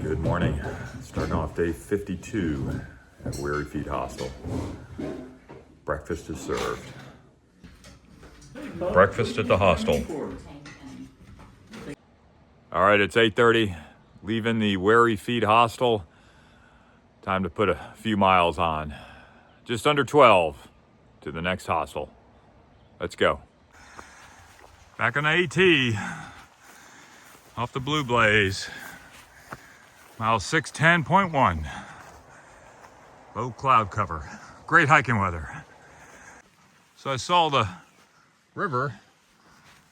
Good morning. Starting off day 52 at Weary Feet Hostel. Breakfast is served. Breakfast at the hostel. All right, it's 8:30. Leaving the Weary Feet Hostel. Time to put a few miles on. Just under 12 to the next hostel. Let's go. Back on the AT. Off the Blue Blaze. Mile 610.1. Low cloud cover. Great hiking weather. So I saw the river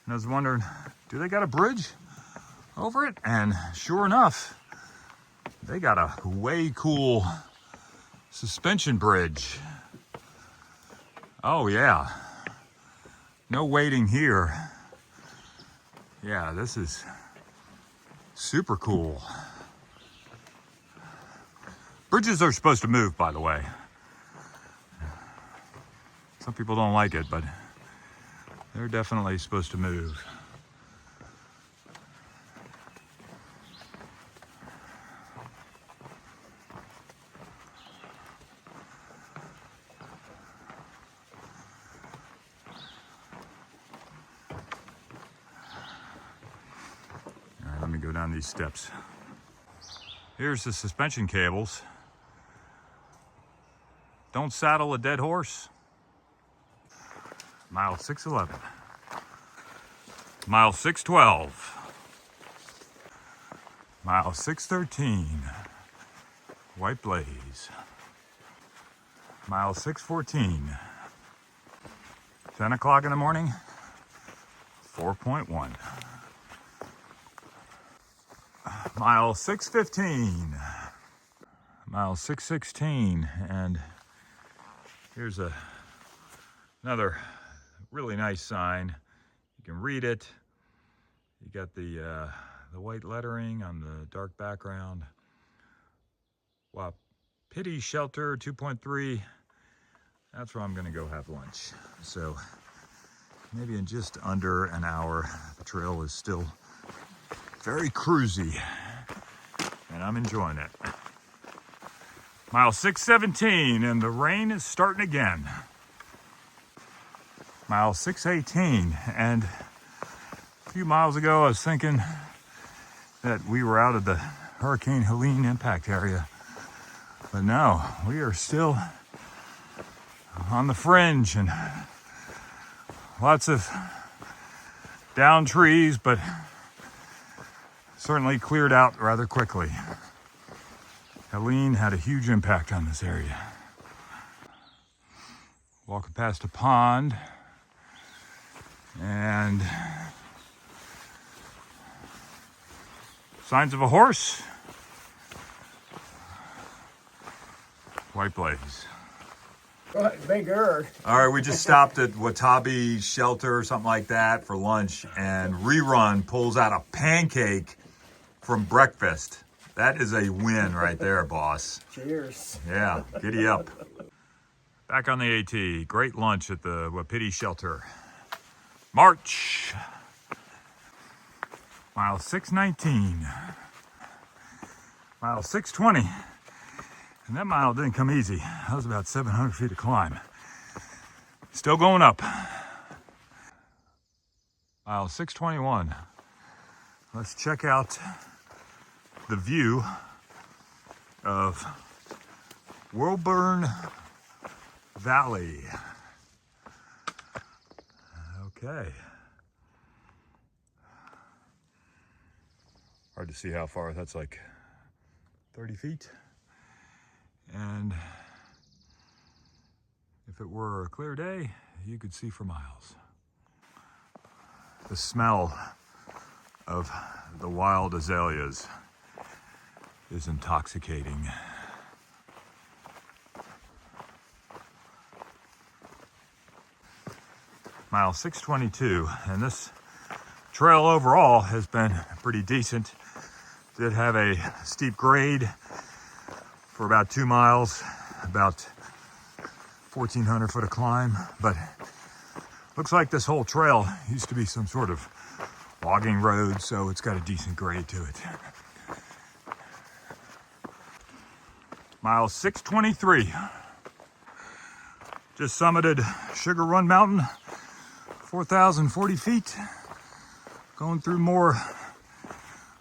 and I was wondering, do they got a bridge over it? And sure enough, they got a way cool suspension bridge. Oh yeah. No waiting here. Yeah, this is super cool. Bridges are supposed to move, by the way. Some people don't like it, but they're definitely supposed to move. All right, let me go down these steps. Here's the suspension cables. Don't saddle a dead horse. Mile 611. Mile 612. Mile 613. White Blaze. Mile 614. 10 o'clock in the morning. 4.1. Mile 615. Mile 616. And here's another really nice sign. You can read it. You got the white lettering on the dark background. Wow, Pity Shelter 2.3. That's where I'm gonna go have lunch. So maybe in just under an hour, the trail is still very cruisy and I'm enjoying it. Mile 617 and the rain is starting again. Mile 618 and a few miles ago I was thinking that we were out of the Hurricane Helene impact area. But no, we are still on the fringe and lots of down trees, but certainly cleared out rather quickly. Helene had a huge impact on this area. Walking past a pond and signs of a horse. White Blaze. Bigger. All right, we just stopped at Watabi Shelter or something like that for lunch, and Rerun pulls out a pancake from breakfast. That is a win right there, boss. Cheers. Yeah, giddy up. Back on the AT. Great lunch at the Wapiti Shelter. March. Mile 619. Mile 620. And that mile didn't come easy. That was about 700 feet of climb. Still going up. Mile 621. Let's check out the view of Wilburn Valley. Okay. Hard to see how far. That's like 30 feet. And if it were a clear day, you could see for miles. The smell of the wild azaleas is intoxicating. Mile 622, and this trail overall has been pretty decent. Did have a steep grade for about 2 miles, about 1,400 foot of climb, but looks like this whole trail used to be some sort of logging road, so it's got a decent grade to it. Mile 623. Just summited Sugar Run Mountain, 4,040 feet. Going through more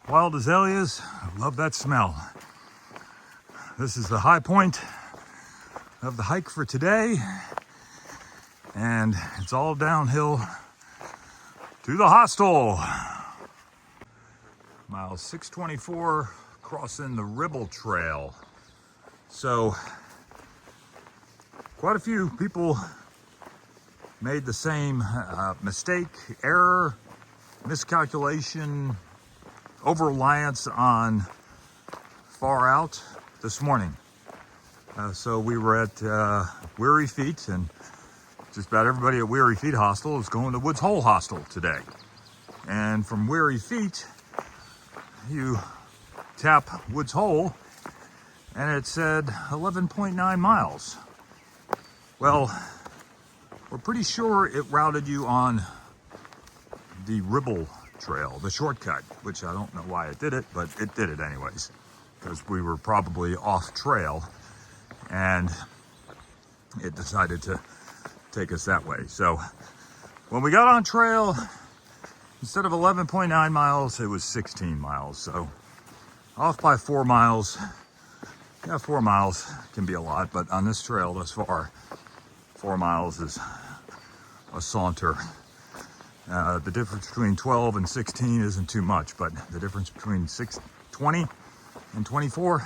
wild azaleas. I love that smell. This is the high point of the hike for today. And it's all downhill to the hostel. Mile 624, crossing the Ribble Trail. So, quite a few people made the same mistake, error, miscalculation, over-reliance on Far Out this morning. So we were at Weary Feet, and just about everybody at Weary Feet Hostel is going to Woods Hole Hostel today. And from Weary Feet, you tap Woods Hole, and it said 11.9 miles. Well, we're pretty sure it routed you on the Ribble Trail, the shortcut, which I don't know why it did it, but it did it anyways, because we were probably off trail, and it decided to take us that way. So when we got on trail, instead of 11.9 miles, it was 16 miles. So off by 4 miles. Yeah, 4 miles can be a lot, but on this trail thus far, 4 miles is a saunter. The difference between 12 and 16 isn't too much, but the difference between 20 and 24,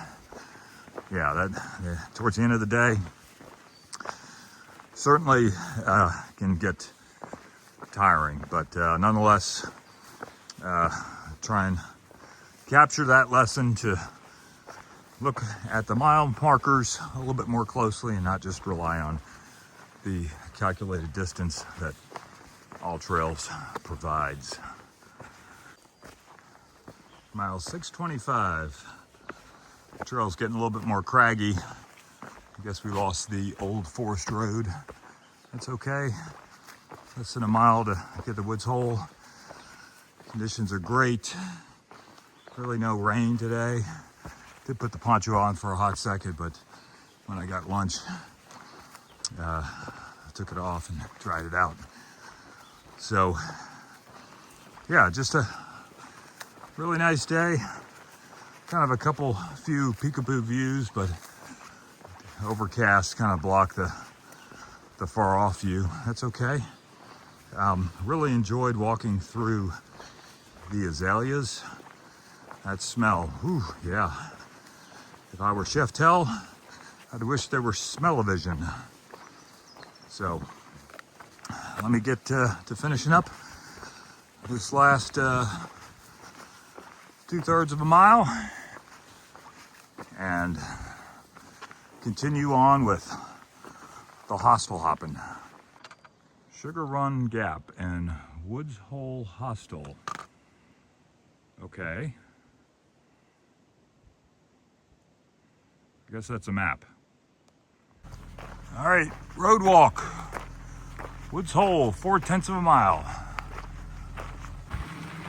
yeah, towards the end of the day, certainly can get tiring, but nonetheless, try and capture that lesson to look at the mile markers a little bit more closely and not just rely on the calculated distance that All Trails provides. Mile 625. The trail's getting a little bit more craggy. I guess we lost the old forest road. That's okay. Less than a mile to get to Woods Hole. Conditions are great. Really no rain today. Did put the poncho on for a hot second, but when I got lunch, I took it off and dried it out. So, yeah, just a really nice day. Kind of a few peekaboo views, but overcast kind of block the far off view. That's okay. Really enjoyed walking through the azaleas. That smell, whew, yeah. If I were Chef Tell, I'd wish there were smell-o-vision. So, let me get to finishing up this last 2/3 of a mile and continue on with the hostel hopping. Sugar Run Gap and Woods Hole Hostel. Okay. I guess that's a map. All right, road walk. Woods Hole, 4/10 of a mile.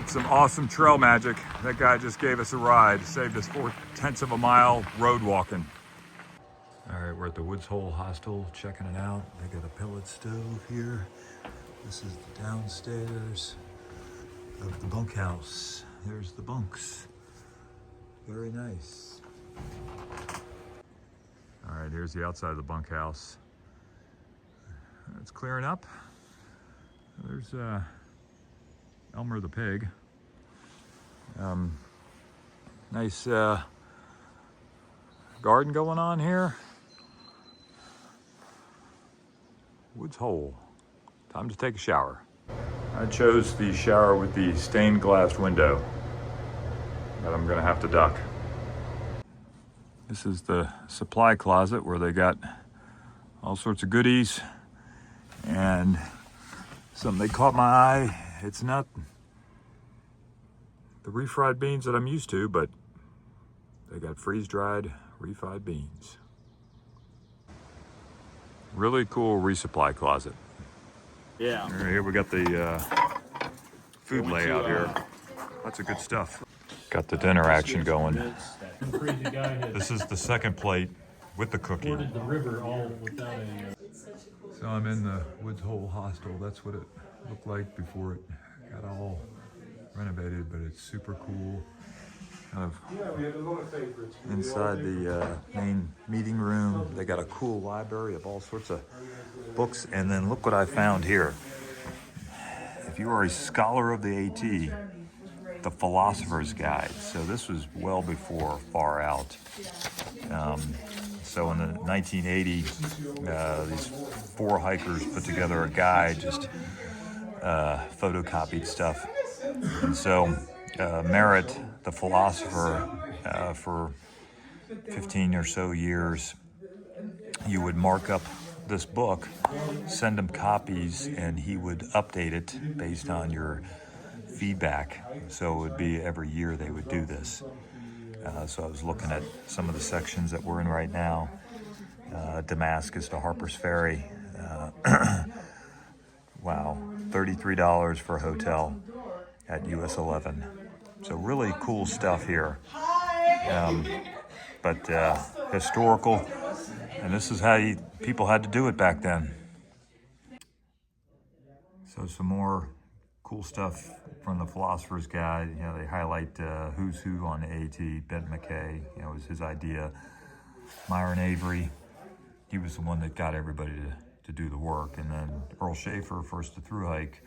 It's some awesome trail magic. That guy just gave us a ride, saved us 4/10 of a mile road walking. All right, we're at the Woods Hole Hostel, checking it out. They got a pellet stove here. This is the downstairs of the bunkhouse. There's the bunks. Very nice. All right, here's the outside of the bunkhouse. It's clearing up. There's Elmer the pig. Nice garden going on here. Woods Hole. Time to take a shower. I chose the shower with the stained glass window, but I'm gonna have to duck. This is the supply closet where they got all sorts of goodies, and something that caught my eye. It's not the refried beans that I'm used to, but they got freeze-dried refried beans. Really cool resupply closet. Yeah. Here we got the food layout here. Lots of good stuff. Got the dinner action going. This is the second plate with the cookie. Boarded the river all without a. So I'm in the Woods Hole Hostel. That's what it looked like before it got all renovated, but it's super cool. Kind of inside the main meeting room. They got a cool library of all sorts of books. And then look what I found here. If you are a scholar of the AT, the Philosopher's Guide. So this was well before Far Out. So in the 1980s, these 4 hikers put together a guide, just photocopied stuff. And so Merritt, the philosopher, for 15 or so years, you would mark up this book, send him copies, and he would update it based on your feedback. So it would be every year they would do this. So I was looking at some of the sections that we're in right now. Damascus to Harper's Ferry. Wow, $33 for a hotel at US 11. So really cool stuff here. But historical, and this is how people had to do it back then. So some more cool stuff from the Philosopher's Guide. You know, they highlight who's who on the AT. Ben McKay, you know, was his idea. Myron Avery, he was the one that got everybody to do the work. And then Earl Schaefer, first to through hike.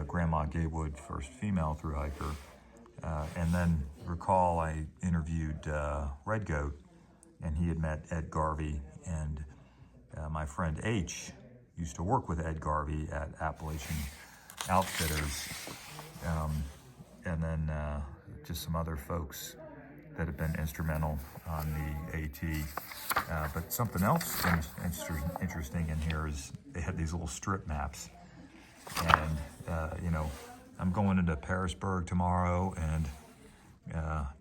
Grandma Gaywood, first female through hiker. And then recall I interviewed Red Goat, and he had met Ed Garvey. And my friend H used to work with Ed Garvey at Appalachian Outfitters, and then just some other folks that have been instrumental on the AT. But something else interesting in here is they had these little strip maps. And, you know, I'm going into Parisburg tomorrow and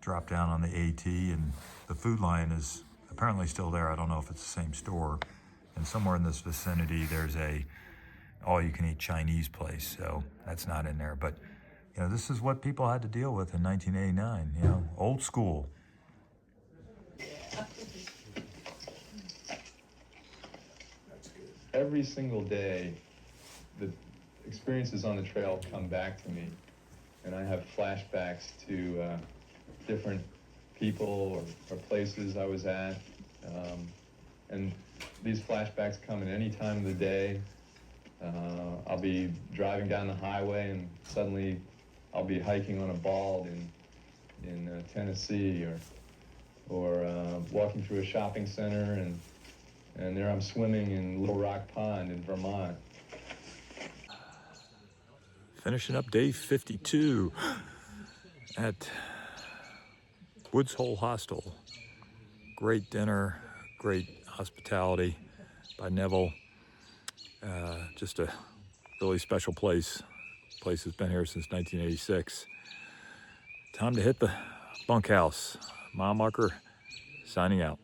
drop down on the AT, and the Food Lion is apparently still there. I don't know if it's the same store. And somewhere in this vicinity, there's a all-you-can-eat Chinese place, so that's not in there. But, you know, this is what people had to deal with in 1989, you know, old school. Every single day, the experiences on the trail come back to me, and I have flashbacks to different people or places I was at, and these flashbacks come at any time of the day. I'll be driving down the highway and suddenly I'll be hiking on a bald in Tennessee, or walking through a shopping center, and there I'm swimming in Little Rock Pond in Vermont. Finishing up day 52 at Woods Hole Hostel. Great dinner, great hospitality by Neville. Just a really special place. Place has been here since 1986. Time to hit the bunkhouse. Mom Mucker signing out.